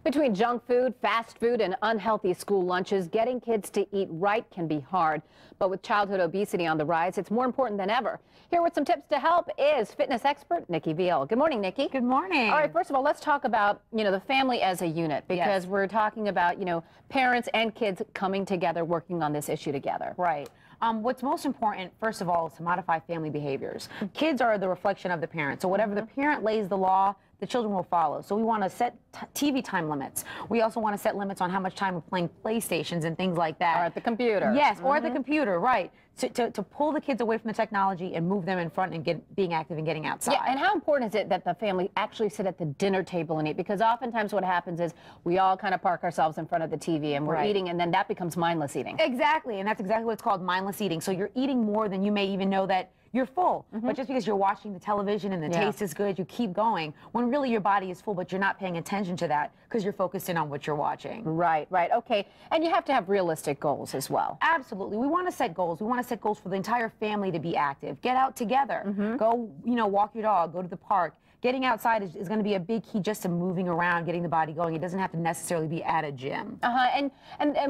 Between junk food, fast food, and unhealthy school lunches, getting kids to eat right can be hard. But with childhood obesity on the rise, it's more important than ever. Here with some tips to help is fitness expert Nikki Veal. Good morning, Nikki. Good morning. All right, first of all, let's talk about, the family as a unit, because we're talking about, parents and kids coming together, working on this issue together. Right. What's most important, first of all, is to modify family behaviors. Kids are the reflection of the parent. So whatever the parent lays the law, the children will follow. So we want to set TV time limits. We also want to set limits on how much time we're playing PlayStations and things like that. Or at the computer. Yes, or at the computer, right. To pull the kids away from the technology and move them in front and being active and getting outside. Yeah, and how important is it that the family actually sit at the dinner table and eat? Because oftentimes what happens is we all kind of park ourselves in front of the TV and we're eating, and then that becomes mindless eating. Exactly, and that's exactly what's called mindless eating. So you're eating more than you may even know that you're full, but just because you're watching the television and the taste is good, you keep going, when really your body is full, but you're not paying attention to that because you're focused in on what you're watching. Right, okay. And you have to have realistic goals as well. Absolutely. We want to set goals. We want to set goals for the entire family to be active. Get out together. Go, walk your dog, go to the park. Getting outside is going to be a big key just to moving around, getting the body going. It doesn't have to necessarily be at a gym. And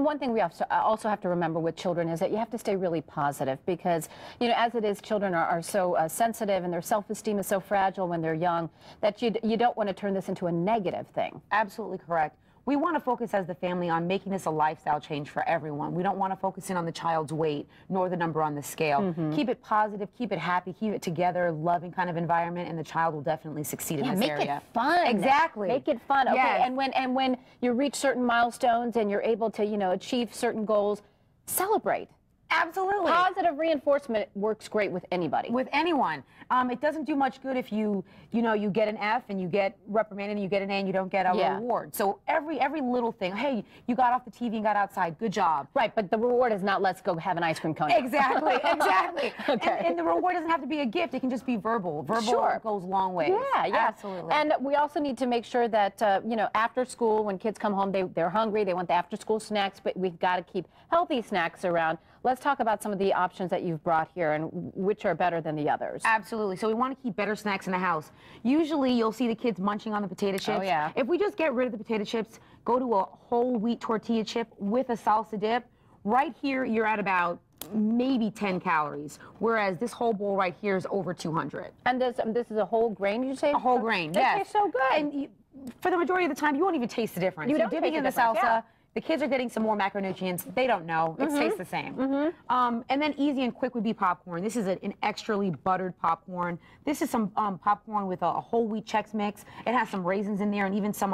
one thing we also have to remember with children is that you have to stay really positive because, as it is, children are so sensitive and their self-esteem is so fragile when they're young that you don't want to turn this into a negative thing. Absolutely correct. We want to focus as the family on making this a lifestyle change for everyone. We don't want to focus in on the child's weight nor the number on the scale. Keep it positive, keep it happy, keep it together, loving kind of environment, and the child will definitely succeed in this area. Make it fun. Exactly. Make it fun. Okay. Yes. And when you reach certain milestones and you're able to, achieve certain goals, celebrate. Absolutely. Positive reinforcement works great with anybody. With anyone. It doesn't do much good if you get an F and you get reprimanded and you get an A and you don't get a reward. So every little thing, hey, you got off the TV and got outside, good job. Right, but the reward is not let's go have an ice cream cone. Exactly, exactly. Okay. And the reward doesn't have to be a gift, it can just be verbal. Verbal goes a long way. Yeah, absolutely. And we also need to make sure that, after school, when kids come home, they're hungry, they want the after school snacks, but we've got to keep healthy snacks around. Let's talk about some of the options that you've brought here and which are better than the others. Absolutely. So we want to keep better snacks in the house. Usually you'll see the kids munching on the potato chips. Oh, yeah. If we just get rid of the potato chips, go to a whole wheat tortilla chip with a salsa dip, right here you're at about maybe 10 calories, whereas this whole bowl right here is over 200. And this is a whole grain, you say? A whole grain, yes. It tastes so good. And for the majority of the time, you won't even taste the difference. You don't dipping in the salsa. The kids are getting some more macronutrients. They don't know. It tastes the same. And then easy and quick would be popcorn. This is an extrally buttered popcorn. This is some popcorn with a whole wheat Chex Mix. It has some raisins in there and even some,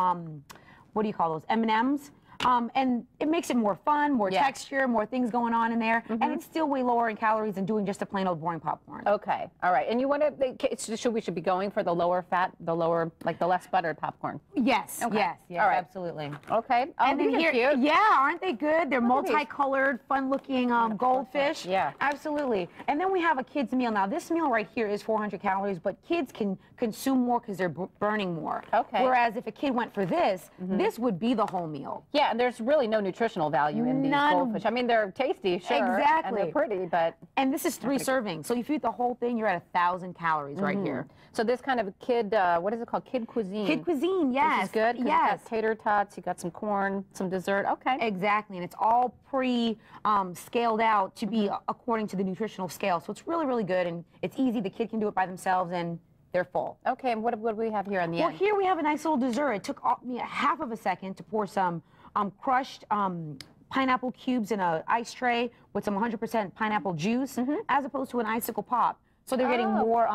what do you call those, M&Ms. And it makes it more fun, more texture, more things going on in there. And it's still way lower in calories than doing just a plain old boring popcorn. Okay, all right. And you want to, we should be going for the lower fat, the less buttered popcorn? Yes, yes, all right. Absolutely. Okay. Oh, and then these are cute. Yeah, aren't they good? They're multicolored, fun-looking goldfish. Yeah. Absolutely. And then we have a kid's meal. Now, this meal right here is 400 calories, but kids can consume more because they're burning more. Okay. Whereas if a kid went for this, this would be the whole meal. Yeah, and there's really no nutritional value in these goldfish. I mean, they're tasty, sure. Exactly. And they're pretty, but... And this is 3 servings. So if you eat the whole thing, you're at 1,000 calories right here. So this kind of kid, what is it called? Kid cuisine. Kid cuisine, yes. This is good. Yes. You got tater tots, you got some corn, some dessert. Okay. Exactly, and it's all scaled out to be according to the nutritional scale. So it's really, really good, and it's easy. The kid can do it by themselves, and they're full. Okay, and what do we have here on the end? Well, here we have a nice little dessert. It took me a half of a second to pour some crushed pineapple cubes in an ice tray with some 100% pineapple juice, as opposed to an icicle pop. So they're getting more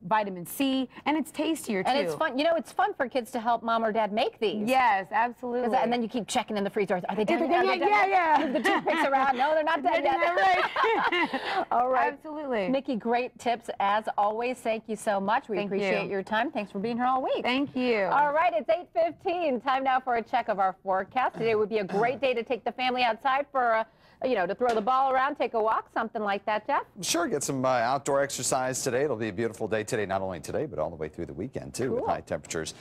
vitamin C, and it's tastier too. And it's fun. It's fun for kids to help mom or dad make these. Yes, absolutely. And then you keep checking in the freezer. Are they done yet? Yeah. Move the toothpicks around. No, they're not done yet. Right. All right. Absolutely. Nikki, great tips as always. Thank you so much. We appreciate your time. Thanks for being here all week. Thank you. All right, it's 8:15. Time now for a check of our forecast. Today would be a great day to take the family outside for to throw the ball around, take a walk, something like that, Jeff? Sure, get some outdoor exercise today. It'll be a beautiful day today, not only today, but all the way through the weekend, too, with high temperatures.